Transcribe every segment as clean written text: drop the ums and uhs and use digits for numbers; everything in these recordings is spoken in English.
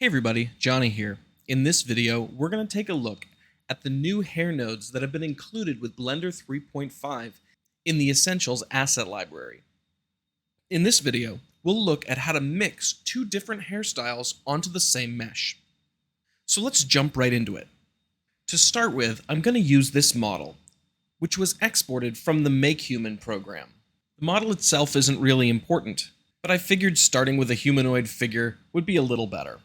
Hey everybody, Johnny here. In this video, we're going to take a look at the new hair nodes that have been included with Blender 3.5 in the Essentials Asset Library. In this video, we'll look at how to mix two different hairstyles onto the same mesh. So let's jump right into it. To start with, I'm going to use this model, which was exported from the Make Human program. The model itself isn't really important, but I figured starting with a humanoid figure would be a little better.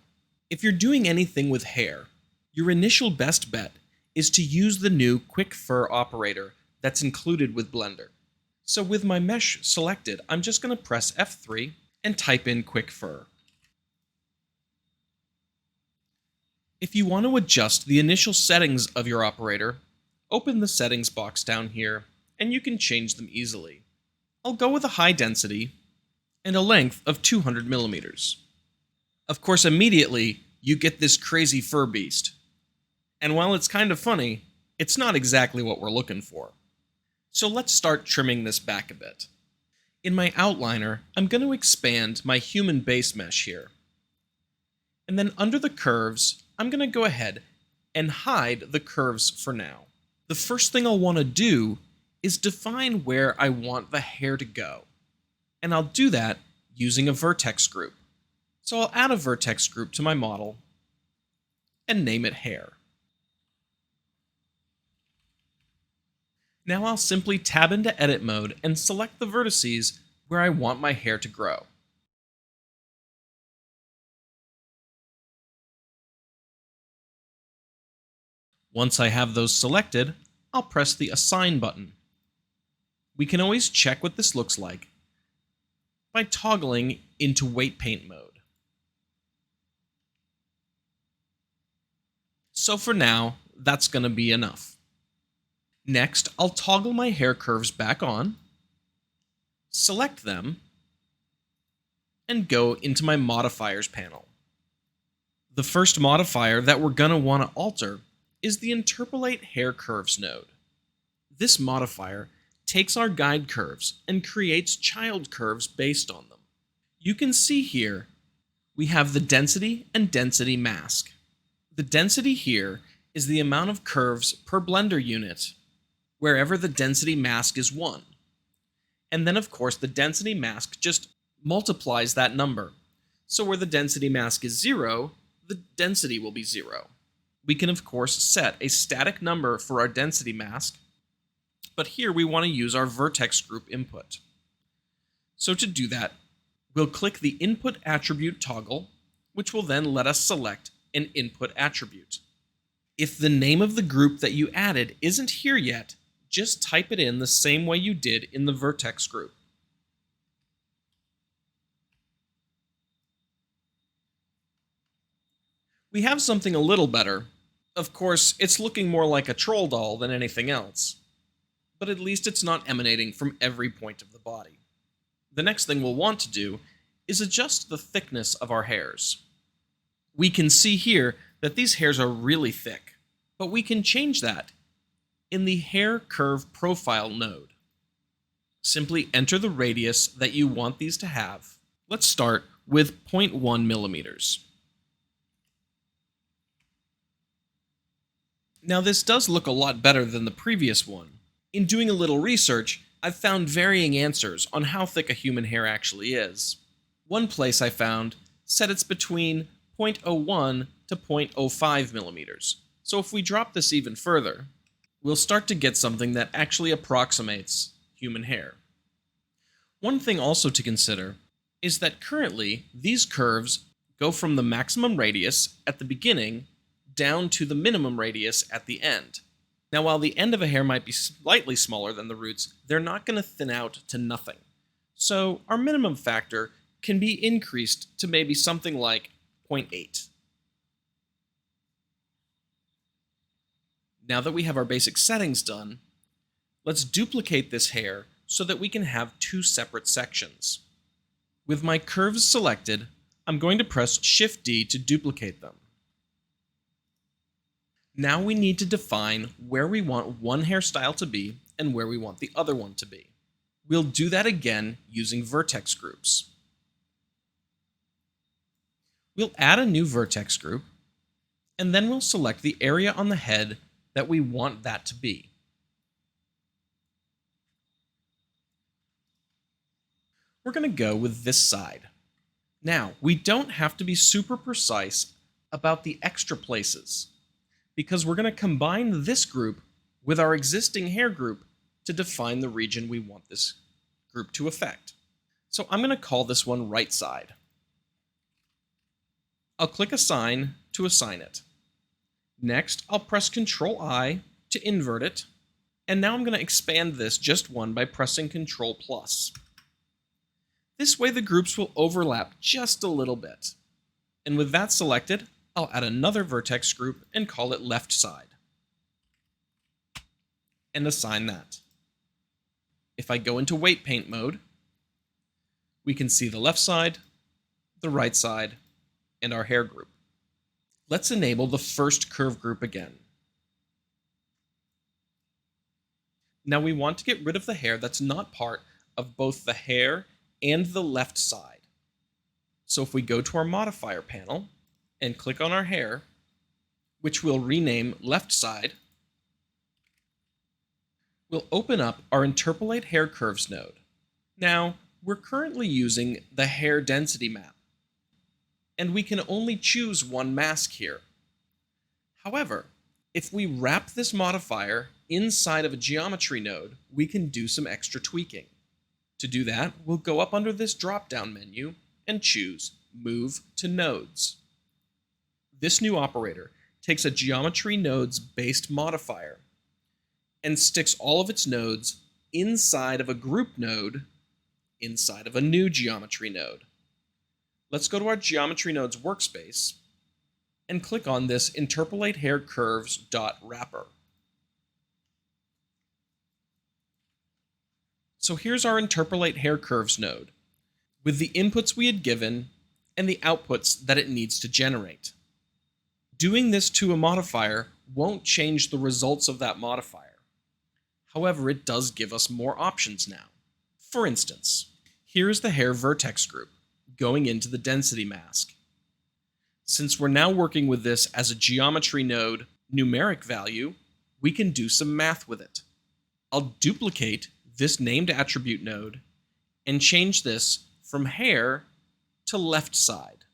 If you're doing anything with hair, your initial best bet is to use the new Quick Fur operator that's included with Blender. So with my mesh selected, I'm just going to press F3 and type in Quick Fur. If you want to adjust the initial settings of your operator, open the settings box down here and you can change them easily. I'll go with a high density and a length of 200 millimeters. Of course, immediately, you get this crazy fur beast. And while it's kind of funny, it's not exactly what we're looking for. So let's start trimming this back a bit. In my outliner, I'm going to expand my human base mesh here. And then under the curves, I'm going to go ahead and hide the curves for now. The first thing I'll want to do is define where I want the hair to go. And I'll do that using a vertex group. So I'll add a vertex group to my model and name it hair. Now I'll simply tab into edit mode and select the vertices where I want my hair to grow. Once I have those selected, I'll press the Assign button. We can always check what this looks like by toggling into weight paint mode. So for now, that's going to be enough. Next, I'll toggle my hair curves back on, select them, and go into my Modifiers panel. The first modifier that we're going to want to alter is the Interpolate Hair Curves node. This modifier takes our guide curves and creates child curves based on them. You can see here we have the density and density mask. The density here is the amount of curves per Blender unit, wherever the density mask is 1. And then of course the density mask just multiplies that number. So where the density mask is 0, the density will be 0. We can of course set a static number for our density mask, but here we want to use our vertex group input. So to do that, we'll click the input attribute toggle, which will then let us select an input attribute. If the name of the group that you added isn't here yet, just type it in the same way you did in the vertex group. We have something a little better. Of course, it's looking more like a troll doll than anything else, but at least it's not emanating from every point of the body. The next thing we'll want to do is adjust the thickness of our hairs. We can see here that these hairs are really thick, but we can change that in the Hair Curve Profile node. Simply enter the radius that you want these to have. Let's start with 0.1 millimeters. Now this does look a lot better than the previous one. In doing a little research, I've found varying answers on how thick a human hair actually is. One place I found said it's between 0.01 to 0.05 millimeters. So if we drop this even further, we'll start to get something that actually approximates human hair. One thing also to consider is that currently these curves go from the maximum radius at the beginning down to the minimum radius at the end. Now while the end of a hair might be slightly smaller than the roots, they're not going to thin out to nothing. So our minimum factor can be increased to maybe something like 0.8. Now that we have our basic settings done, let's duplicate this hair so that we can have two separate sections. With my curves selected, I'm going to press Shift-D to duplicate them. Now we need to define where we want one hairstyle to be and where we want the other one to be. We'll do that again using vertex groups. We'll add a new vertex group, and then we'll select the area on the head that we want that to be. We're going to go with this side. Now, we don't have to be super precise about the extra places, because we're going to combine this group with our existing hair group to define the region we want this group to affect. So I'm going to call this one right side. I'll click Assign to assign it. Next, I'll press Ctrl-I to invert it, and now I'm going to expand this just one by pressing Ctrl+. This way the groups will overlap just a little bit. And with that selected, I'll add another vertex group and call it left side. And assign that. If I go into weight paint mode, we can see the left side, the right side, and our hair group. Let's enable the first curve group again. Now we want to get rid of the hair that's not part of both the hair and the left side. So if we go to our modifier panel and click on our hair, which we'll rename left side, we'll open up our Interpolate Hair Curves node. Now, we're currently using the hair density map, and we can only choose one mask here. However, if we wrap this modifier inside of a geometry node, we can do some extra tweaking. To do that, we'll go up under this drop-down menu and choose Move to Nodes. This new operator takes a geometry nodes based modifier and sticks all of its nodes inside of a group node inside of a new geometry node. Let's go to our geometry nodes workspace and click on this Interpolate Hair Curves .wrapper. So here's our Interpolate Hair Curves node, with the inputs we had given and the outputs that it needs to generate. Doing this to a modifier won't change the results of that modifier. However, it does give us more options now. For instance, here's the hair vertex group going into the density mask. Since we're now working with this as a geometry node numeric value, we can do some math with it. I'll duplicate this named attribute node and change this from hair to left side.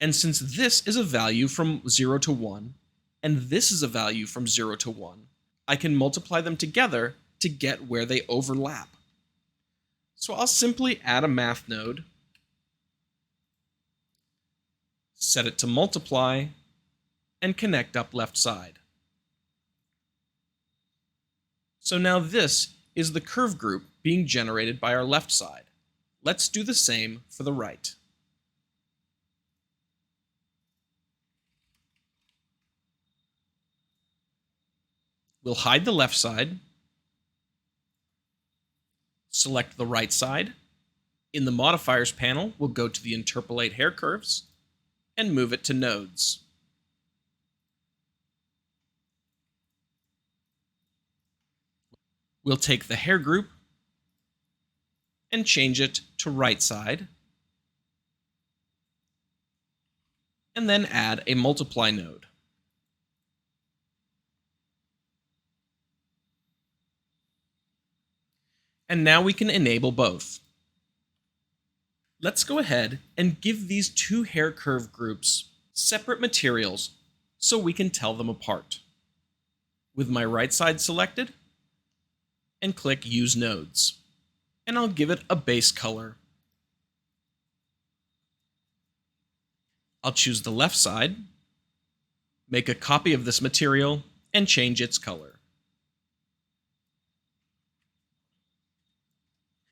And since this is a value from 0 to 1, and this is a value from 0 to 1, I can multiply them together to get where they overlap. So I'll simply add a math node, set it to multiply, and connect up left side. So now this is the curve group being generated by our left side. Let's do the same for the right. We'll hide the left side, select the right side. In the Modifiers panel, we'll go to the Interpolate Hair Curves and move it to Nodes. We'll take the hair group and change it to right side, and then add a multiply node. And now we can enable both. Let's go ahead and give these two hair curve groups separate materials so we can tell them apart. With my right side selected, and click Use Nodes. And I'll give it a base color. I'll choose the left side, make a copy of this material, and change its color.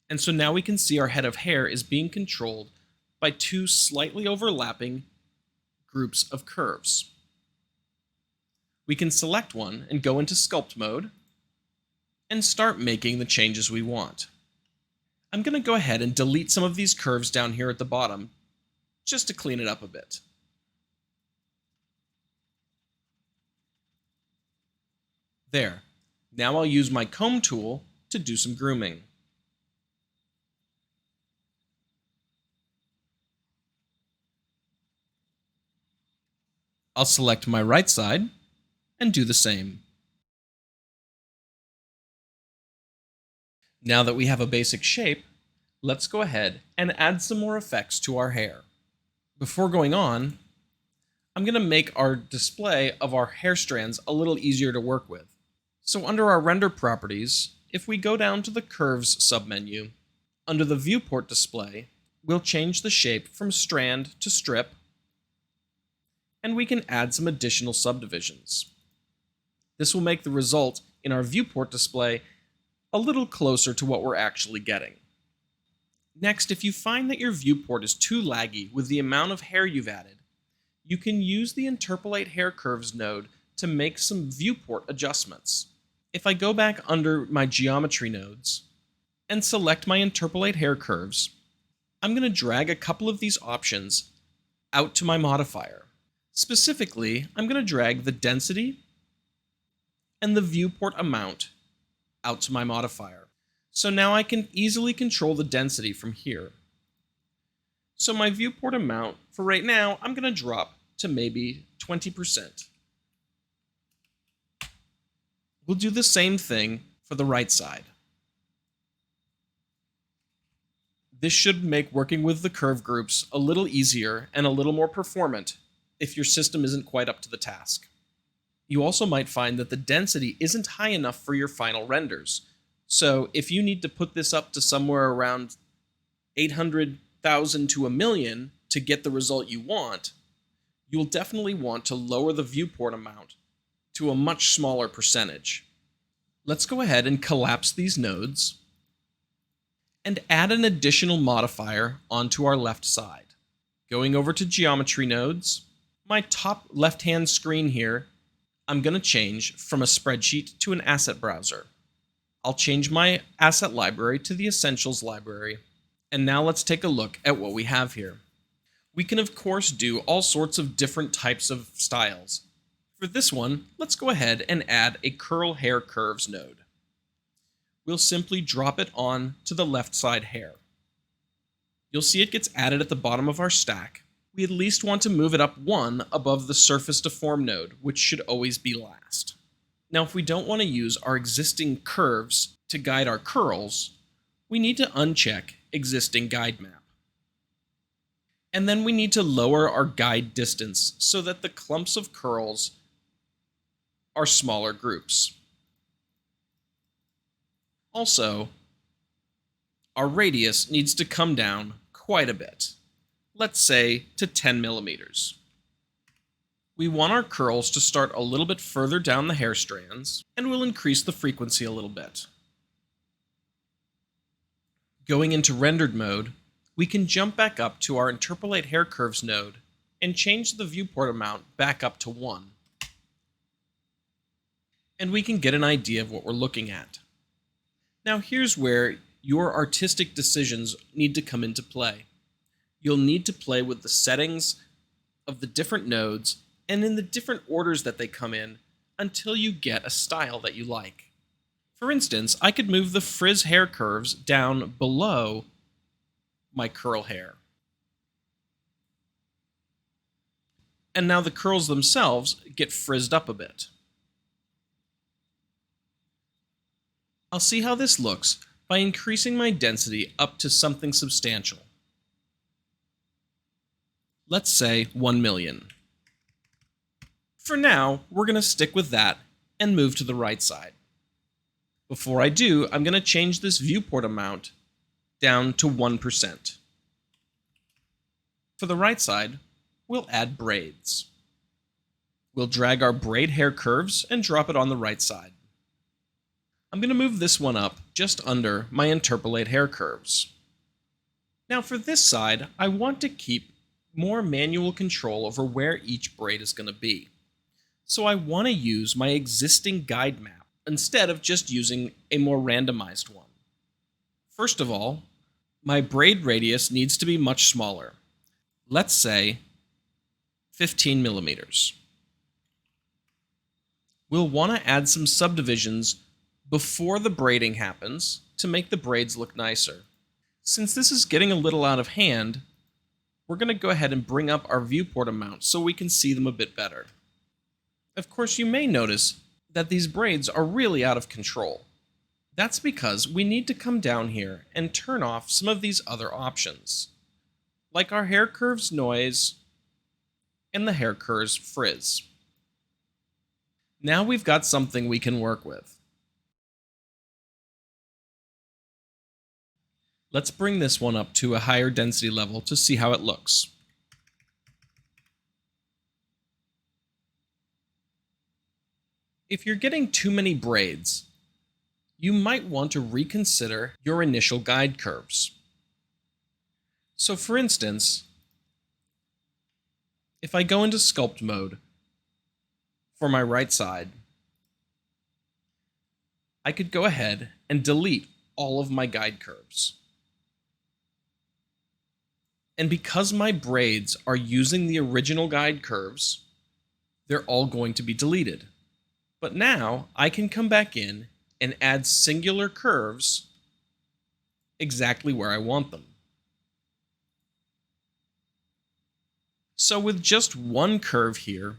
And so now we can see our head of hair is being controlled by two slightly overlapping groups of curves. We can select one and go into Sculpt Mode and start making the changes we want. I'm going to go ahead and delete some of these curves down here at the bottom just to clean it up a bit. There. Now I'll use my comb tool to do some grooming. I'll select my right side and do the same. Now that we have a basic shape, let's go ahead and add some more effects to our hair. Before going on, I'm going to make our display of our hair strands a little easier to work with. So under our render properties, if we go down to the curves submenu, under the viewport display, we'll change the shape from strand to strip, and we can add some additional subdivisions. This will make the result in our viewport display a little closer to what we're actually getting. Next, if you find that your viewport is too laggy with the amount of hair you've added, you can use the Interpolate Hair Curves node to make some viewport adjustments. If I go back under my geometry nodes and select my Interpolate Hair Curves, I'm going to drag a couple of these options out to my modifier. Specifically, I'm going to drag the density and the viewport amount out to my modifier. So now I can easily control the density from here. So my viewport amount, for right now, I'm going to drop to maybe 20%. We'll do the same thing for the right side. This should make working with the curve groups a little easier and a little more performant if your system isn't quite up to the task. You also might find that the density isn't high enough for your final renders. So if you need to put this up to somewhere around 800,000 to 1,000,000 to get the result you want, you'll definitely want to lower the viewport amount to a much smaller percentage. Let's go ahead and collapse these nodes and add an additional modifier onto our left side. Going over to geometry nodes, my top left-hand screen here, I'm going to change from a spreadsheet to an asset browser. I'll change my asset library to the Essentials library. And now let's take a look at what we have here. We can of course do all sorts of different types of styles. For this one, let's go ahead and add a curl hair curves node. We'll simply drop it on to the left side hair. You'll see it gets added at the bottom of our stack. We at least want to move it up one above the surface deform node, which should always be last. Now, if we don't want to use our existing curves to guide our curls, we need to uncheck existing guide map. And then we need to lower our guide distance so that the clumps of curls are smaller groups. Also, our radius needs to come down quite a bit. Let's say to 10 millimeters. We want our curls to start a little bit further down the hair strands, and we'll increase the frequency a little bit. Going into rendered mode, we can jump back up to our Interpolate Hair Curves node and change the viewport amount back up to 1. And we can get an idea of what we're looking at. Now here's where your artistic decisions need to come into play. You'll need to play with the settings of the different nodes and in the different orders that they come in until you get a style that you like. For instance, I could move the frizz hair curves down below my curl hair. And now the curls themselves get frizzed up a bit. I'll see how this looks by increasing my density up to something substantial. Let's say 1,000,000. For now, we're going to stick with that and move to the right side. Before I do, I'm going to change this viewport amount down to 1%. For the right side, we'll add braids. We'll drag our braid hair curves and drop it on the right side. I'm going to move this one up just under my Interpolate Hair Curves. Now for this side, I want to keep more manual control over where each braid is going to be. So I want to use my existing guide map instead of just using a more randomized one. First of all, my braid radius needs to be much smaller. Let's say 15 millimeters. We'll want to add some subdivisions before the braiding happens to make the braids look nicer. Since this is getting a little out of hand, we're going to go ahead and bring up our viewport amount so we can see them a bit better. Of course, you may notice that these braids are really out of control. That's because we need to come down here and turn off some of these other options, like our hair curves noise and the hair curves frizz. Now we've got something we can work with. Let's bring this one up to a higher density level to see how it looks. If you're getting too many braids, you might want to reconsider your initial guide curves. So for instance, if I go into Sculpt Mode for my right side, I could go ahead and delete all of my guide curves. And because my braids are using the original guide curves, they're all going to be deleted. But now I can come back in and add singular curves exactly where I want them. So with just one curve here,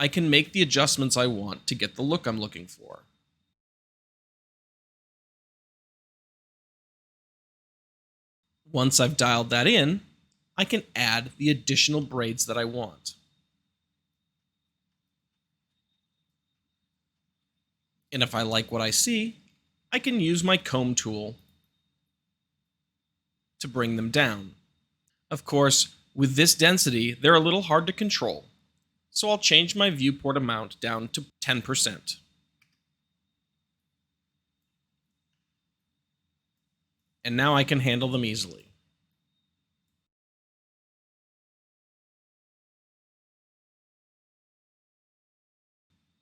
I can make the adjustments I want to get the look I'm looking for. Once I've dialed that in, I can add the additional braids that I want. And if I like what I see, I can use my comb tool to bring them down. Of course, with this density, they're a little hard to control, so I'll change my viewport amount down to 10%. And now I can handle them easily.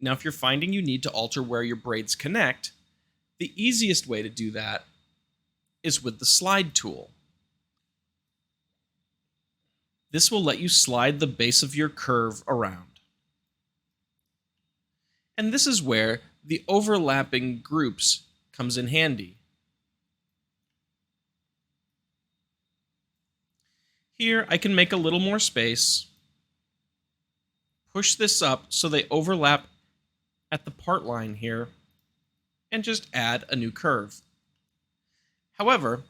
Now, if you're finding you need to alter where your braids connect, the easiest way to do that is with the slide tool. This will let you slide the base of your curve around. And this is where the overlapping groups comes in handy. Here, I can make a little more space, push this up so they overlap at the part line here, and just add a new curve. However,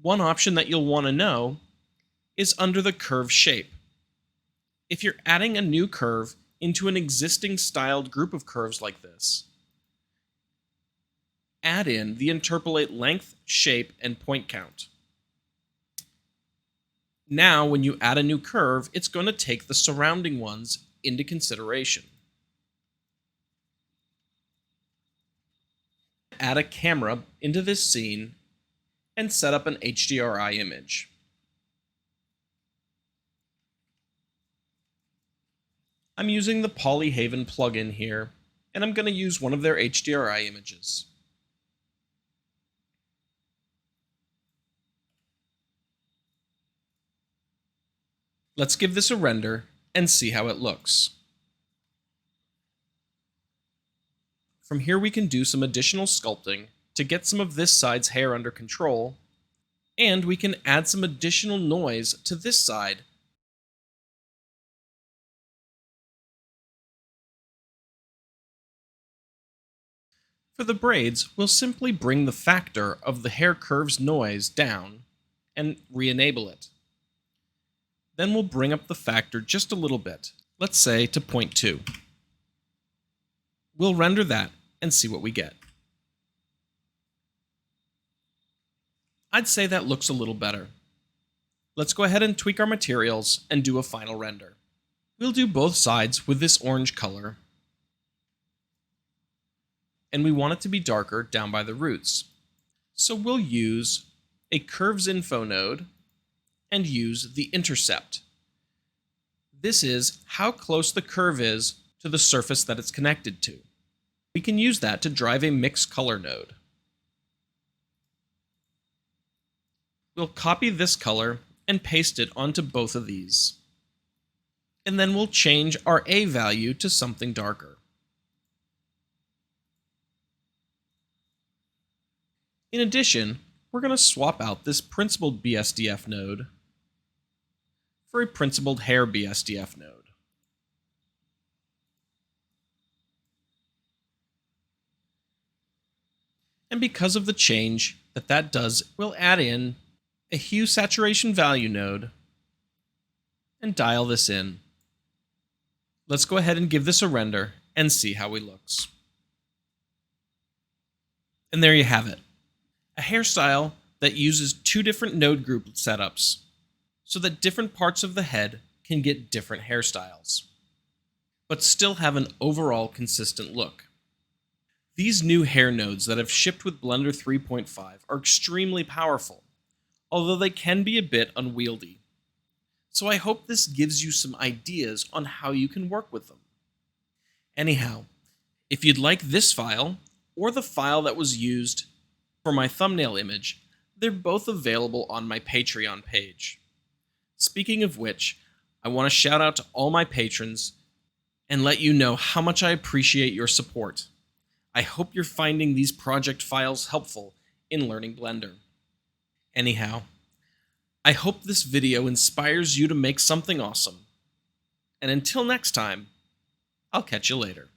one option that you'll want to know is under the curve shape. If you're adding a new curve into an existing styled group of curves like this, add in the interpolate length, shape, and point count. Now, when you add a new curve, it's going to take the surrounding ones into consideration. Add a camera into this scene and set up an HDRI image. I'm using the Polyhaven plugin here, and I'm going to use one of their HDRI images. Let's give this a render and see how it looks. From here we can do some additional sculpting to get some of this side's hair under control, and we can add some additional noise to this side. For the braids, we'll simply bring the factor of the hair curves noise down and re-enable it. Then we'll bring up the factor just a little bit, let's say to 0.2. We'll render that and see what we get. I'd say that looks a little better. Let's go ahead and tweak our materials and do a final render. We'll do both sides with this orange color, and we want it to be darker down by the roots. So we'll use a curves info node and use the intercept. This is how close the curve is to the surface that it's connected to. We can use that to drive a mix color node. We'll copy this color and paste it onto both of these. And then we'll change our A value to something darker. In addition, we're going to swap out this principled BSDF node for a principled hair BSDF node. And because of the change that does, we'll add in a hue saturation value node and dial this in. Let's go ahead and give this a render and see how it looks. And there you have it. A hairstyle that uses two different node group setups so that different parts of the head can get different hairstyles, but still have an overall consistent look. These new hair nodes that have shipped with Blender 3.5 are extremely powerful, although they can be a bit unwieldy. So I hope this gives you some ideas on how you can work with them. Anyhow, if you'd like this file, or the file that was used for my thumbnail image, they're both available on my Patreon page. Speaking of which, I want to shout out to all my patrons and let you know how much I appreciate your support. I hope you're finding these project files helpful in learning Blender. Anyhow, I hope this video inspires you to make something awesome. And until next time, I'll catch you later.